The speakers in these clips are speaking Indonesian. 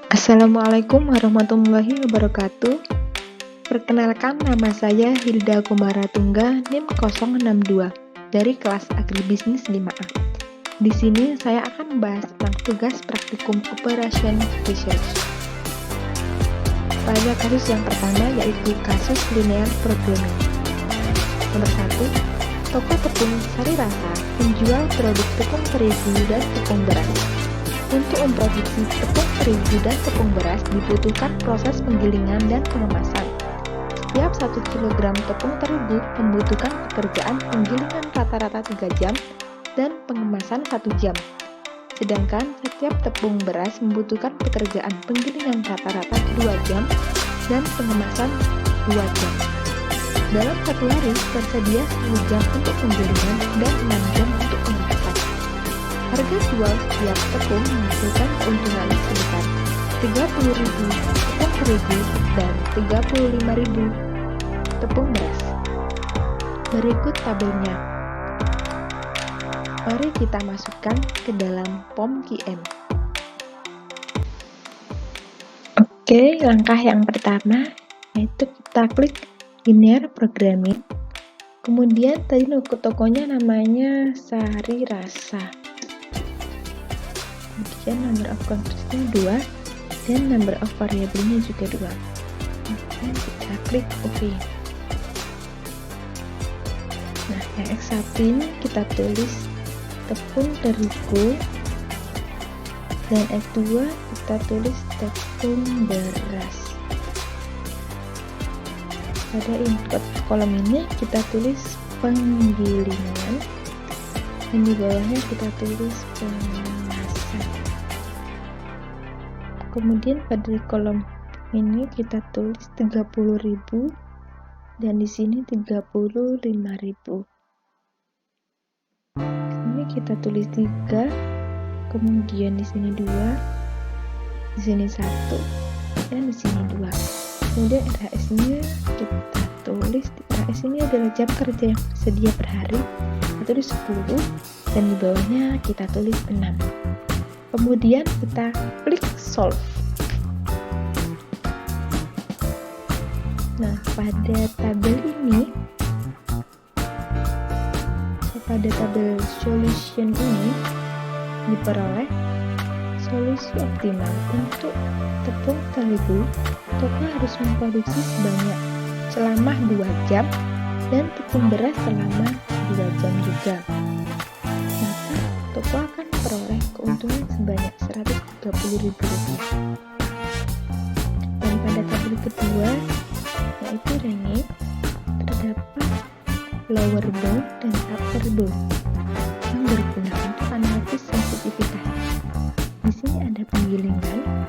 Assalamualaikum warahmatullahi wabarakatuh. Perkenalkan, nama saya Hilda Kumaratungga, NIM 062 dari kelas Agribisnis 5A. Di sini saya akan membahas tentang tugas praktikum Operation Research. Pada kasus yang pertama yaitu kasus linear programming. Nomor 1, toko tepung Sari Rasa menjual produk tepung terigu dan tepung beras. Untuk memproduksi tepung terigu dan tepung beras dibutuhkan proses penggilingan dan pengemasan. Setiap 1 kg tepung terigu membutuhkan pekerjaan penggilingan rata-rata 3 jam dan pengemasan 1 jam. Sedangkan setiap tepung beras membutuhkan pekerjaan penggilingan rata-rata 2 jam dan pengemasan 2 jam. Dalam satu hari tersedia 10 jam untuk penggilingan dan 6 jam untuk pengemasan. Harga jual setiap tepung menghasilkan keuntungan sebesar Rp30.000 tepung terigu dan Rp35.000 tepung beras. Berikut tabelnya. Mari kita masukkan ke dalam POM-QM. Oke, langkah yang pertama yaitu kita klik linear programming. Kemudian tadi tokonya namanya Sari Rasa. Kemudian number of countries-nya 2 dan number of variable-nya juga 2. Kemudian kita klik OK. Nah, yang X1 ini kita tulis tepung terigu dan X2 kita tulis tepung beras. Pada input kolom ini kita tulis penggilingan dan di bawahnya kita tulis pengemasan. Kemudian pada kolom ini kita tulis 30.000 dan di sini 35.000. Ini kita tulis 3, kemudian di sini 2, di sini 1 dan di sini 2. Kemudian RHS-nya kita tulis, RHS ini adalah jam kerja yang tersedia per hari, kita tulis 10 dan di bawahnya kita tulis 6. Kemudian kita klik solve. Nah, pada tabel ini, pada tabel solution ini diperoleh solusi optimal untuk tepung terigu. Toko harus memproduksi selama 2 jam dan tepung beras selama 2 jam juga. Maka toko akan memperoleh keuntungan sebanyak Rp130.000. Dan pada tabel kedua yaitu range, terdapat lower bound dan upper bound yang berguna untuk analisis sensitivitas. Di sini ada penggilingan,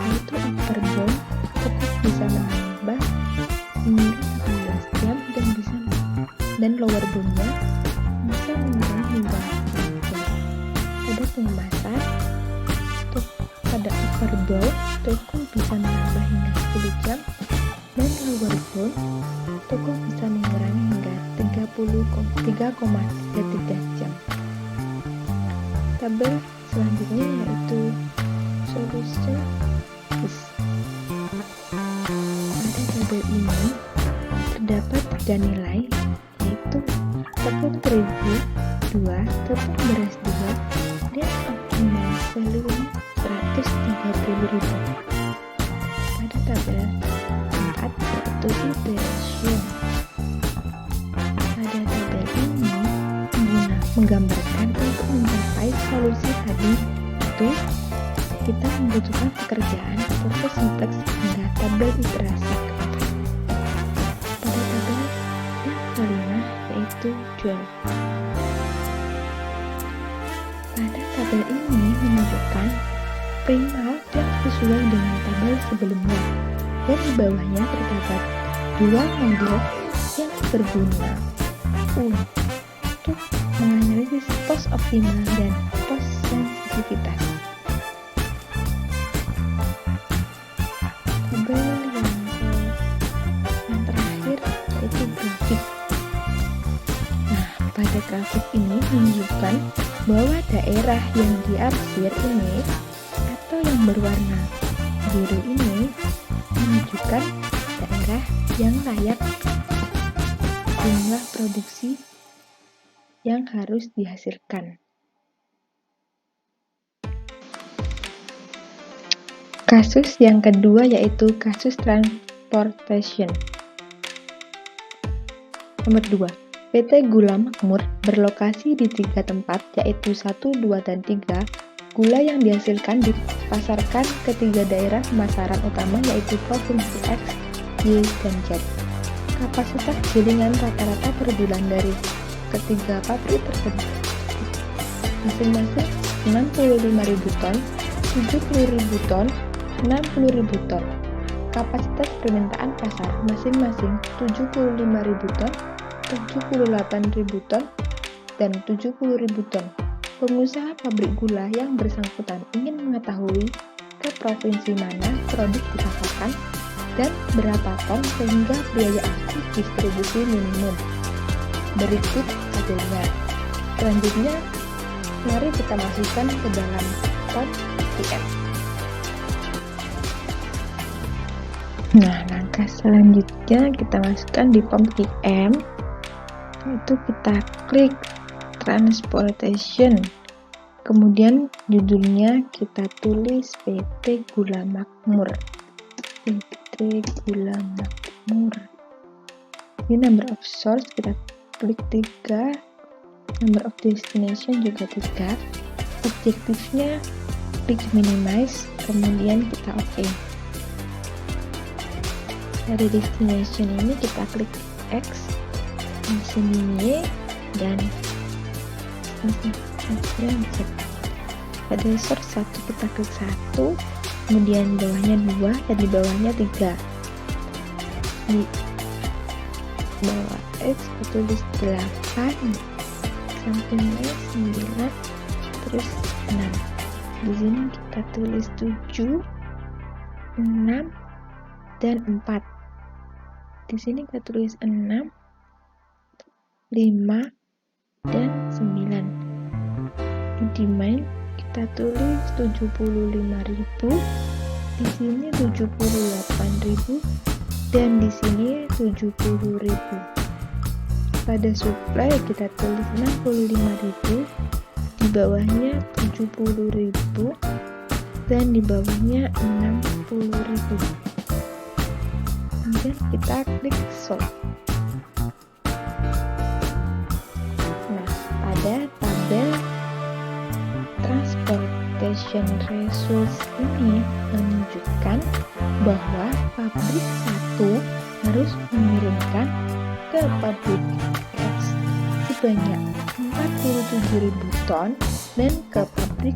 yaitu upper bound tetap bisa menambah hingga 18 jam dan lower bound-nya bisa mengurangi hingga 4 jam. Pada pengemasan, pada upper bound toko bisa menambah hingga 10 jam dan lower bound toko bisa mengurangi hingga 3,33 jam. Tabel selanjutnya yaitu solution list. Pada tabel ini terdapat 3 nilai, yaitu tepung terigu 2, tepung beras 2, dan optimal value 130.000. Pada tabel 4 yaitu iteration. Pada tabel ini menggambarkan untuk mencapai solusi tadi itu kita membutuhkan pekerjaan proses simpleks hingga tabel iterasi keempat. Pada tabel yang kelima yaitu jual. Pada tabel ini menunjukkan primal yang sesuai dengan tabel sebelumnya dan di bawahnya terdapat 2 model yang berguna untuk menganalisis pos optimal dan pos sensitivitas. Tabel yang terakhir yaitu grafik. Nah, pada grafik ini menunjukkan bahwa daerah yang diarsir ini atau atau yang berwarna biru ini menunjukkan daerah yang layak jumlah produksi yang harus dihasilkan. Kasus yang kedua yaitu kasus transportation. Nomor 2. PT Gula Makmur berlokasi di 3 tempat yaitu 1, 2, dan 3. Gula yang dihasilkan dipasarkan ke 3 daerah pemasaran utama yaitu Provinsi X, Y, dan Z. Kapasitas gilingan rata-rata per bulan dari ketiga pabrik tersebut masing-masing 65.000 ton, 70.000 ton, 60.000 ton. Kapasitas permintaan pasar masing-masing 75.000 ton, 78.000 ton, dan 70.000 ton. Pengusaha pabrik gula yang bersangkutan ingin mengetahui ke provinsi mana produk dipasarkan dan berapa ton sehingga biaya aktif distribusi minimum. Berikut hasilnya. Selanjutnya, mari kita masukkan ke dalam form QM. Nah, langkah selanjutnya kita masukkan di form QM, itu kita klik transportation, kemudian judulnya kita tulis PT Gula Makmur. PT Gula Makmur. Ini number of source kita klik 3, number of destination juga 3, objektifnya klik minimize, kemudian kita OK. Dari destination ini kita klik X, di sini Y, dan pada source 1 kita klik 1, kemudian di bawahnya 2, dan di bawahnya 3. Di bawah X kita tulis 8, sampingnya 9, terus 6. Di sini kita tulis 7, 6, dan 4. Di sini kita tulis 6, 5, dan 9. Di demand kita tulis 75.000, di sini 78.000, dan di sini 70.000. Pada supply kita tulis 65.000, di bawahnya 70.000, dan di bawahnya 60.000. Kemudian kita klik solve. Nah, pada tabel transportation results ini menunjukkan bahwa pabrik 1 harus mengirimkan ke pabrik X sebanyak 47.000 ton dan ke pabrik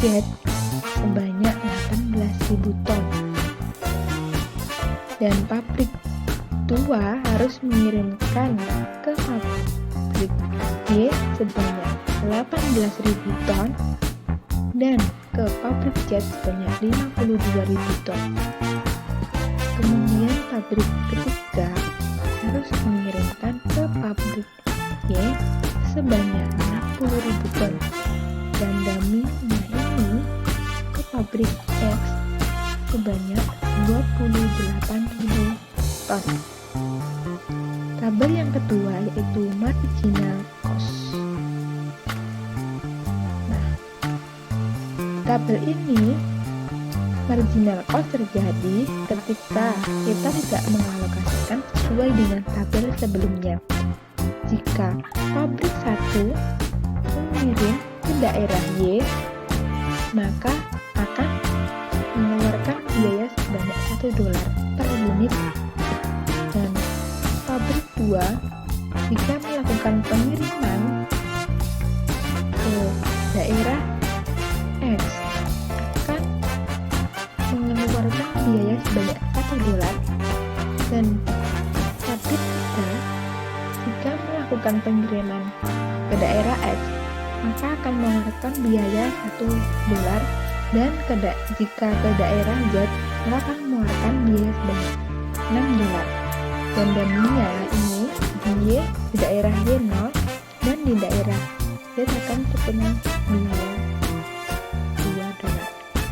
Z sebanyak 18.000 ton. Dan pabrik 2 harus mengirimkan ke pabrik Y sebanyak 18.000 ton dan ke pabrik Z sebanyak 52.000 ton. Kemudian pabrik ketiga harus mengirimkan ke pabrik Y sebanyak 60.000 ton dan dummy-nya ini ke pabrik X sebanyak 28.000 ton. Tabel yang kedua yaitu marginal cost. Nah, tabel ini marginal cost terjadi ketika kita tidak mengalokasikan sesuai dengan tabel sebelumnya. Jika pabrik 1 mengirim ke daerah Y, maka akan mengeluarkan biaya sebanyak $1 per unit. Dan pabrik 2 jika melakukan pengiriman ke daerah X akan mengeluarkan biaya sebanyak $1, dan pabrik 3 jika melakukan pengiriman ke daerah X maka akan mengeluarkan biaya $1, dan jika ke daerah Z maka akan mengeluarkan biaya sebanyak $6. Dan dummy-nya ini di daerah Y 0 dan di daerah Z akan terkena biaya $2.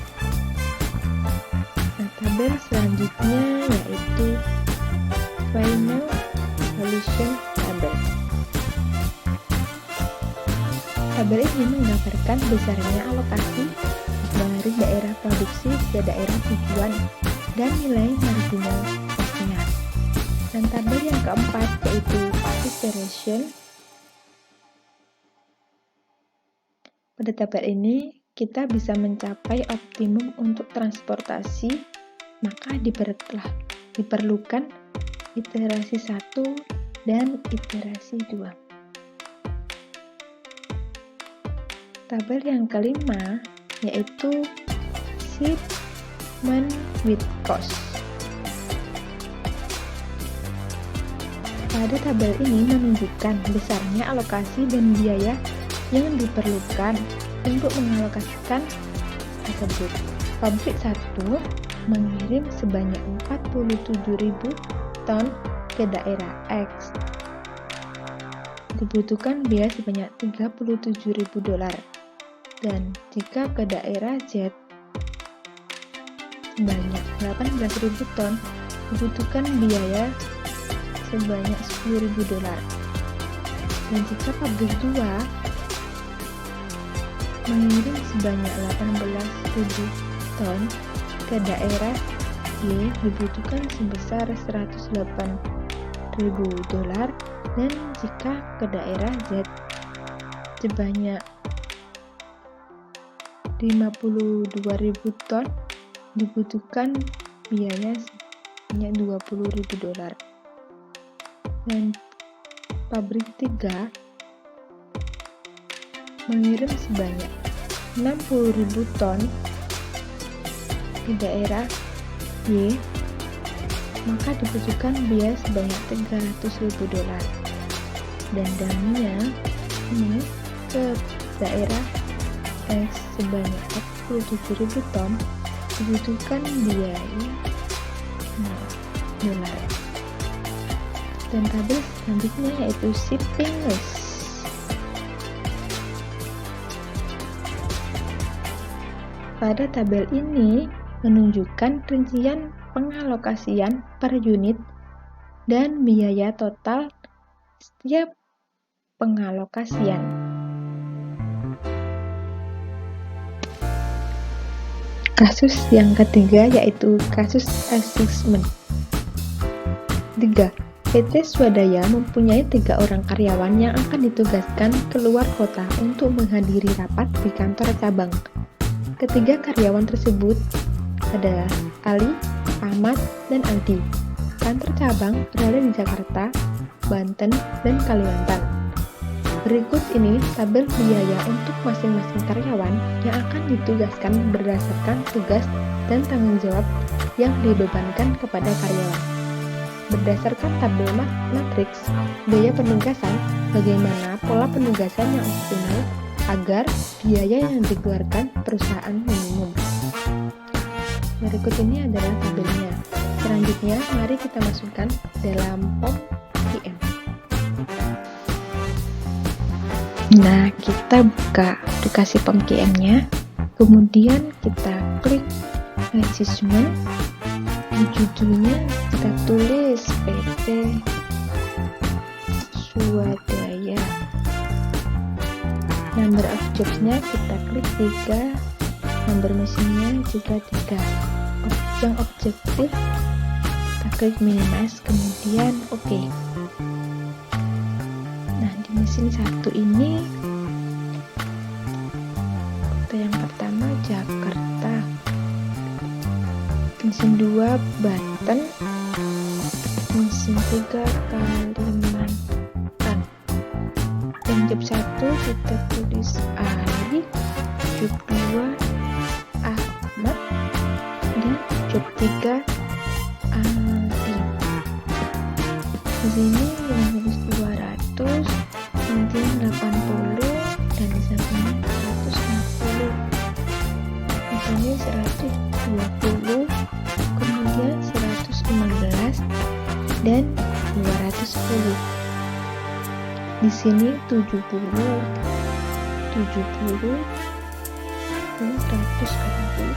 tabel selanjutnya yaitu Final Solution Table. Tabel ini menggambarkan besarnya alokasi dari daerah produksi ke daerah tujuan dan nilai marginal costnya. Dan tabel yang keempat yaitu Iteration. Pada tabel ini kita bisa mencapai optimum untuk transportasi, maka diperlukan iterasi 1 dan iterasi 2. Tabel yang kelima yaitu Shipment with Cost. Pada tabel ini menunjukkan besarnya alokasi dan biaya yang diperlukan untuk mengalokasikan tersebut. Pabrik 1 mengirim sebanyak 47.000 ton ke daerah X. Dibutuhkan biaya sebanyak $37.000. Dan jika ke daerah Z sebanyak 18.000 ton, dibutuhkan biaya sebanyak $10.000. Dan jika pabrik 2 mengirim sebanyak 18.000 ton ke daerah Y, dibutuhkan sebesar $108.000. Dan jika ke daerah Z sebanyak 52.000 ton, dibutuhkan biaya sebanyak $20.000. Dan pabrik 3 mengirim sebanyak 60.000 ton ke daerah Y, maka dibutuhkan biaya sebanyak $300.000. Dan damnya ini ke daerah X sebanyak 47.000 ton, dibutuhkan biaya $0. Dan tabel selanjutnya yaitu Shipping List. Pada tabel ini menunjukkan rincian pengalokasian per unit dan biaya total setiap pengalokasian. Kasus yang ketiga yaitu kasus assessment. 3. PT Swadaya mempunyai 3 orang karyawan yang akan ditugaskan keluar kota untuk menghadiri rapat di kantor cabang. Ketiga karyawan tersebut adalah Ali, Ahmad, dan Aldi. Kantor cabang berada di Jakarta, Banten, dan Kalimantan. Berikut ini tabel biaya untuk masing-masing karyawan yang akan ditugaskan berdasarkan tugas dan tanggung jawab yang dibebankan kepada karyawan. Berdasarkan tabel matriks biaya penugasan, bagaimana pola penugasan yang optimal agar biaya yang dikeluarkan perusahaan minimum. Berikut ini adalah tabelnya. Selanjutnya, mari kita masukkan dalam form PM. Nah, kita buka aplikasi PMQM-nya, kemudian kita klik Assessment. Di judulnya kita tulis PT Swadaya. Number of jobs-nya kita klik 3, nomor mesinnya juga 3. Yang objektif kita klik minimize, kemudian oke. Nah, di mesin 1 ini kota yang pertama Jakarta, mesin 2 Banten, mesin 3 Kalimantan. Dan job 1 kita tulis Ali, job 2 Ahmad, dan job 3 Aldi. Di sini yang tulis 200, nanti 80, dan di sampingnya 160. Di sini 120, kemudian 115, dan 210. Di sini 70, dan 140.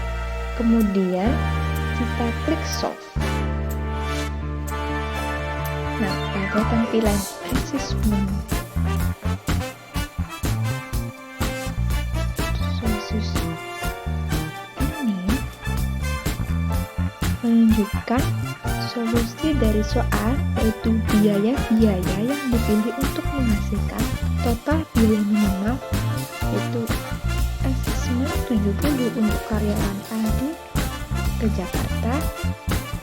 Kemudian kita klik solve. Nah, pada tampilan assessment ini menunjukkan solusi dari soal, yaitu biaya-biaya yang dipilih untuk menghasilkan total biaya minimal, yaitu assessment 70 untuk karyawan Aldi ke Jakarta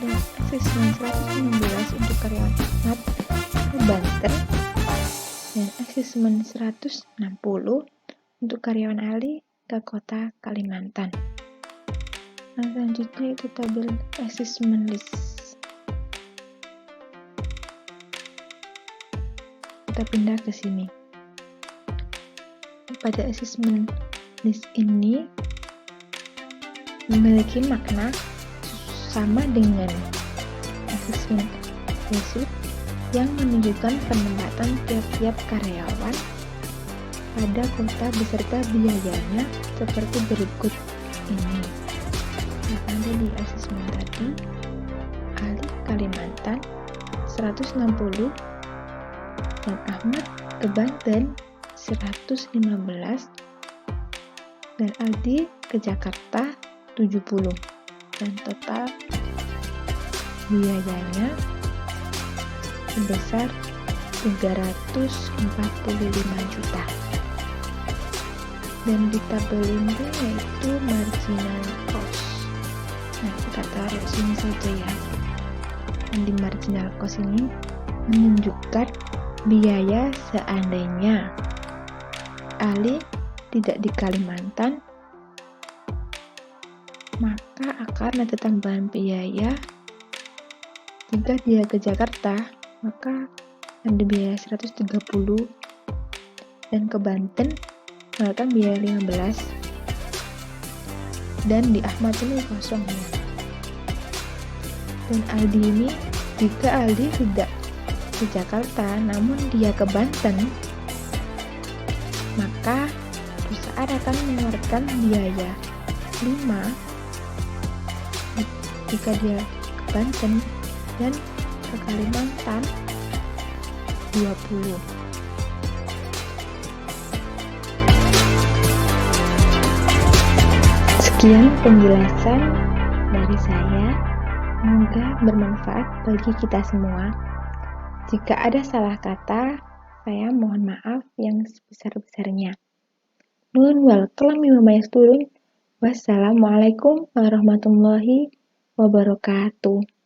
dan assessment 116 untuk karyawan Ahmad ke Banten dan assessment 160 untuk karyawan Ali ke kota Kalimantan. Nah, selanjutnya itu tabel assessment list. Kita pindah ke sini. Pada assessment list ini memiliki makna sama dengan assessment receipt yang menunjukkan penempatan tiap-tiap karyawan pada kota beserta biayanya seperti berikut ini. Nah, ada di assessment tadi, Ali Kalimantan 160 dan Ahmad ke Banten 115 dan Aldi ke Jakarta 70 dan total biayanya sebesar 345 juta. Dan di tabel ini yaitu marginal cost. Nah, kita taruh sini saja ya. Dan di marginal cost ini menunjukkan biaya seandainya Ali tidak di Kalimantan, maka akan ada tambahan biaya. Jika dia ke Jakarta, maka ada biaya 130 dan ke Banten maka biaya 15 dan di Ahmad ini kosong ya. Dan Aldi ini, jika Aldi tidak ke Jakarta namun dia ke Banten, maka perusahaan akan mengeluarkan biaya 5 jika dia ke Banten dan ke Kalimantan 20. Sekian penjelasan dari saya, semoga bermanfaat bagi kita semua. Jika ada salah kata, saya mohon maaf yang sebesar-besarnya. Nuhun wal kalam mimma yasturun. Wassalamualaikum warahmatullahi wabarakatuh.